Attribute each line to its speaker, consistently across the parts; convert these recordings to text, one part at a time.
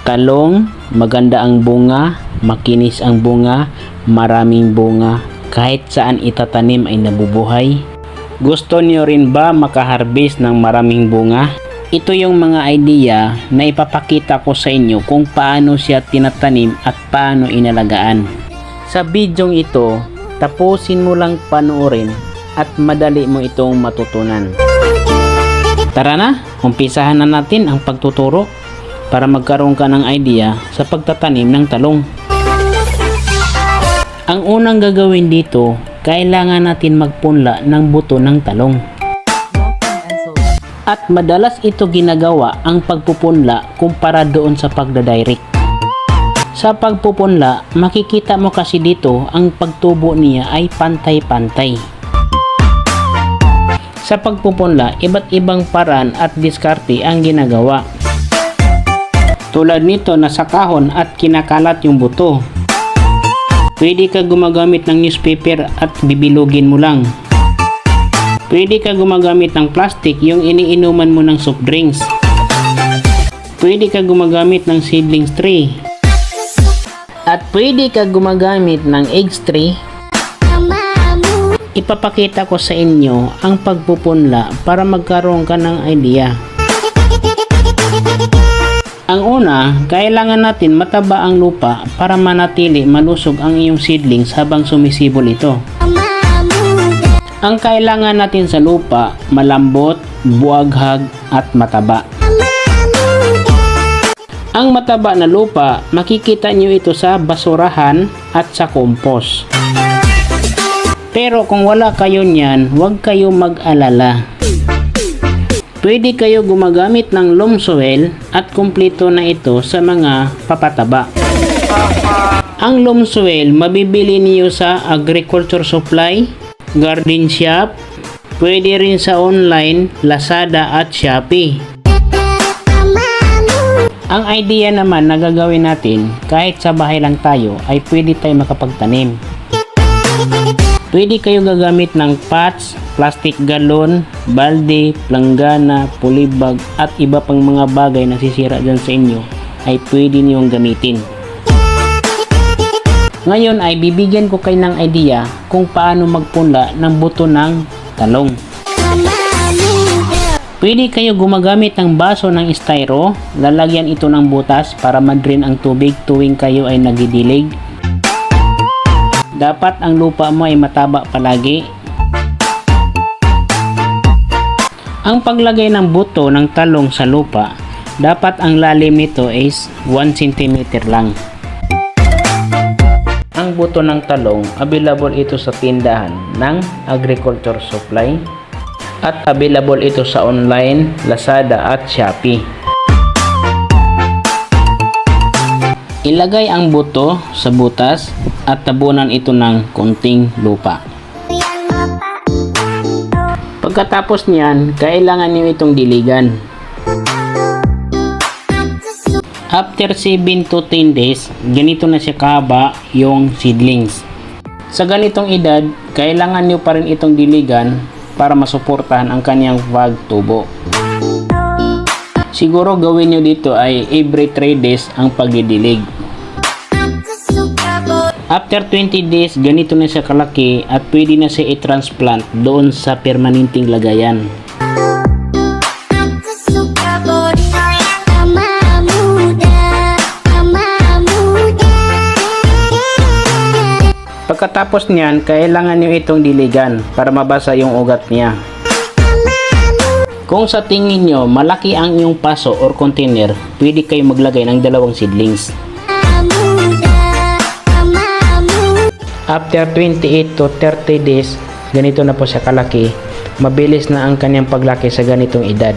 Speaker 1: Talong, maganda ang bunga, makinis ang bunga, maraming bunga, kahit saan itatanim ay nabubuhay. Gusto niyo rin ba makaharvest ng maraming bunga? Ito yung mga idea na ipapakita ko sa inyo kung paano siya tinatanim at paano inalagaan. Sa bidyong ito, tapusin mo lang panoorin at madali mo itong matutunan. Tara na, umpisahan na natin ang pagtuturo para magkaroon ka ng idea sa pagtatanim ng talong. Ang unang gagawin dito, kailangan natin magpunla ng buto ng talong. At madalas ito ginagawa ang pagpupunla kumpara doon sa pagdadirect. Sa pagpupunla, makikita mo kasi dito ang pagtubo niya ay pantay-pantay. Sa pagpupunla, iba't ibang paraan at diskarte ang ginagawa. Tulad nito na sa kahon at kinakalat yung buto. Pwede ka gumagamit ng newspaper at bibilugin mo lang. Pwede ka gumagamit ng plastic, yung iniinuman mo ng soft drinks. Pwede ka gumagamit ng seedlings tray. At pwede ka gumagamit ng eggs tray. Ipapakita ko sa inyo ang pagpupunla para magkaroon ka ng idea. Ang una, kailangan natin mataba ang lupa para manatili malusog ang iyong seedlings habang sumisibol ito. Ang kailangan natin sa lupa, malambot, buwaghag at mataba. Ang mataba na lupa, makikita nyo ito sa basurahan at sa compost. Pero kung wala kayo niyan, huwag kayo mag-alala. Pwede kayo gumagamit ng loam soil at kumpleto na ito sa mga papataba. Ang loam soil mabibili niyo sa agriculture supply, garden shop, pwede rin sa online, Lazada at Shopee. Ang idea naman na gagawin natin, kahit sa bahay lang tayo, ay pwede tayo makapagtanim. Pwede kayo gagamit ng pots, plastic galon, balde, planggana, polybag at iba pang mga bagay na sisira dyan sa inyo ay pwede niyong gamitin. Ngayon ay bibigyan ko kayo ng idea kung paano magpunla ng buto ng talong. Pwede kayo gumagamit ng baso ng styro, lalagyan ito ng butas para ma-drain ang tubig tuwing kayo ay nagdidilig. Dapat ang lupa mo ay mataba palagi. Ang paglagay ng buto ng talong sa lupa, dapat ang lalim nito is 1 cm lang. Ang buto ng talong, available ito sa tindahan ng agriculture supply at available ito sa online, Lazada at Shopee. Ilagay ang buto sa butas at tabunan ito ng konting lupa. Pagkatapos niyan, kailangan niyo itong diligan. After 7 to 10 days, ganito na siya kahaba yung seedlings. Sa ganitong edad, kailangan niyo pa rin itong diligan para masuportahan ang kanyang pagtubo. Siguro gawin niyo dito ay every 3 days ang pagdidilig. After 20 days, ganito na siya kalaki at pwede na siya i-transplant doon sa permanenteng lagayan. Pagkatapos niyan, kailangan niyo itong diligan para mabasa yung ugat niya. Kung sa tingin niyo malaki ang iyong paso or container, pwede kayo maglagay ng 2 seedlings. After 28 to 30 days, ganito na po siya kalaki. Mabilis na ang kanyang paglaki sa ganitong edad.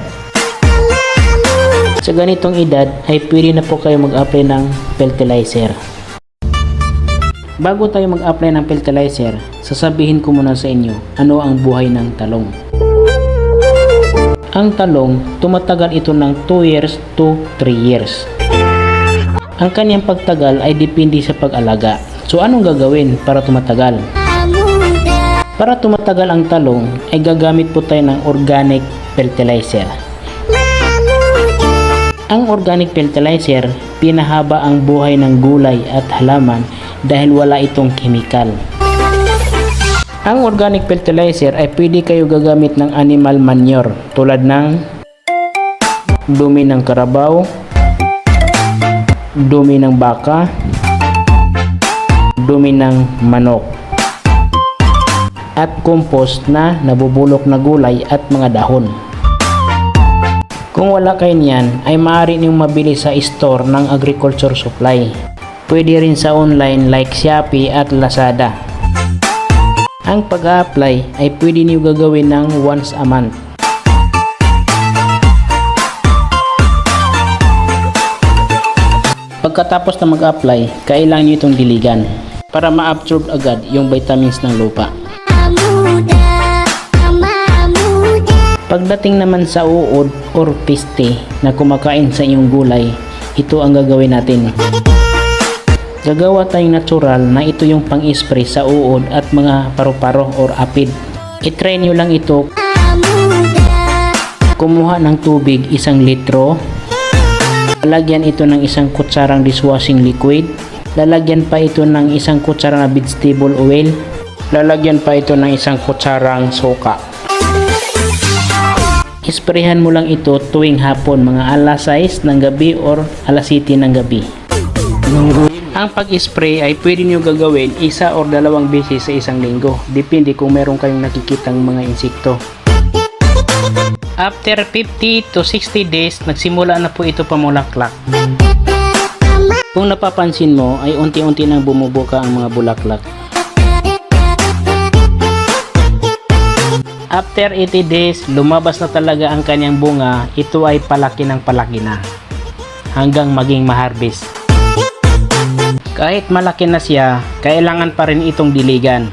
Speaker 1: Sa ganitong edad ay pwede na po kayo mag-apply ng fertilizer. Bago tayo mag-apply ng fertilizer, sasabihin ko muna sa inyo ano ang buhay ng talong. Ang talong, tumatagal ito ng 2 years to 3 years. Ang kanyang pagtagal ay depende sa pag-alaga. So anong gagawin para tumatagal? Para tumatagal ang talong ay gagamit po tayo ng organic fertilizer. Ang organic fertilizer, pinahaba ang buhay ng gulay at halaman dahil wala itong kemikal. Ang organic fertilizer ay pwede kayo gagamit ng animal manure tulad ng dumi ng karabaw, dumi ng baka, dumi ng manok, at compost na nabubulok na gulay at mga dahon. Kung wala kayo niyan, ay maaari niyong mabili sa store ng agriculture supply. Pwede rin sa online like Shopee at Lazada. Ang pag-a-apply ay pwede niyo gagawin ng once a month. Pagkatapos na mag-apply, kailangan niyo itong diligan para ma-absorb agad yung vitamins ng lupa. Pagdating naman sa uod or piste na kumakain sa iyong gulay, ito ang gagawin natin. Gagawa tayong natural na ito yung pang-spray sa uod at mga paru-paro or apid. I-try nyo lang ito. Kumuha ng tubig 1 litro. Lalagyan ito ng 1 kutsarang dishwashing liquid. Lalagyan pa ito ng 1 kutsara na vegetable oil. Lalagyan pa ito ng 1 kutsarang suka. Isprayhan mo lang ito tuwing hapon, mga alas 6 ng gabi or alas 7 ng gabi. Ang pag-spray ay pwede nyo gagawin 1 or 2 beses sa isang linggo. Depende kung meron kayong nakikitang mga insekto. After 50 to 60 days, nagsimula na po ito pamulaklak. Kung napapansin mo ay unti-unti nang bumubuka ang mga bulaklak. After 80 days, lumabas na talaga ang kanyang bunga. Ito ay palaki ng palaki na hanggang maging ma-harvest. Kahit malaki na siya, kailangan pa rin itong diligan.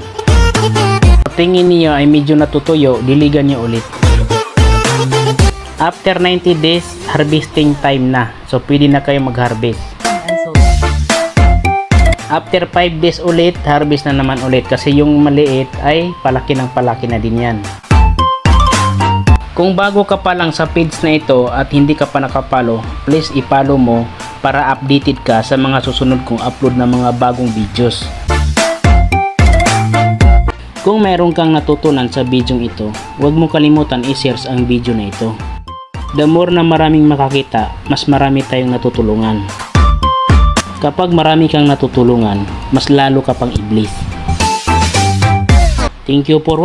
Speaker 1: Tingin niyo ay medyo natutuyo, diligan niyo ulit. After 90 days, harvesting time na. So pwede na kayo mag-harvest. After 5 days ulit, harvest na naman ulit kasi yung maliit ay palaki ng palaki na din yan. Kung bago ka pa lang sa page na ito at hindi ka pa nakapalo, please i-follow mo para updated ka sa mga susunod kong upload na mga bagong videos. Kung meron kang natutunan sa video ito, huwag mo kalimutan i-share ang video na ito. The more na maraming makakita, mas marami tayong natutulungan. Kapag marami kang natutulungan, mas lalo ka pang iblis. Thank you for watching.